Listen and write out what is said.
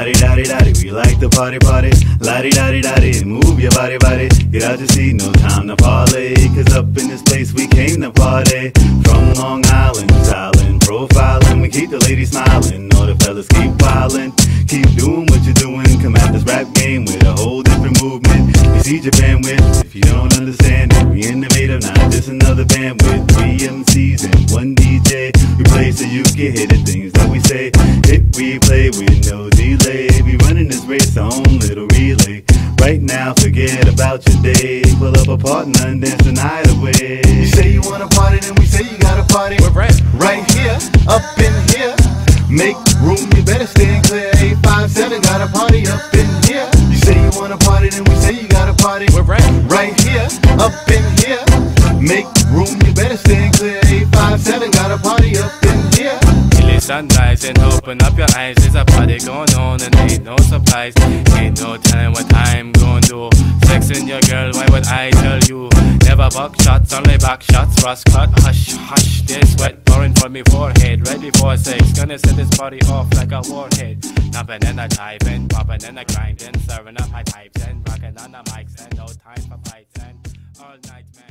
La-di-da-di-da-di, we like to party, party. La-di-da-di-da-di, move your body, body. Get out your seat, no time to parlay. Cause up in this place we came to party. From Long Island, styling, profiling. We keep the ladies smiling, all the fellas keep wildin'. Keep doing what you're doing, come at this rap game with a whole different movement. You see Japan with, if you don't understand it, we innovative, not just another band with 3 MCs and 1 DJ. We play so you can hear the things that we say. Hit replay with no delay. We running this race on little relay. Right now, forget about your day. Pull up a partner and dance the night away. You say you wanna party, then we say you gotta party. We're right here, up in here. Make room, you better stand clear. 857 got a party up in here. You say you wanna party, then we say you gotta party. We're right here, up in here. Make room, you better stand clear. 857 got a party up in here. Sunrise and open up your eyes. There's a party going on and ain't no surprise. Ain't no telling what I'm gonna do. Sexing your girl, why would I tell you? Never buck shots, only back shots. Rust cut, hush, hush. There's sweat pouring from me forehead. Ready for sex, gonna set this party off like a warhead. Jumping and a diving, popping and a grinding, serving up my pipes and rocking on the mics and no time for fights and all night man.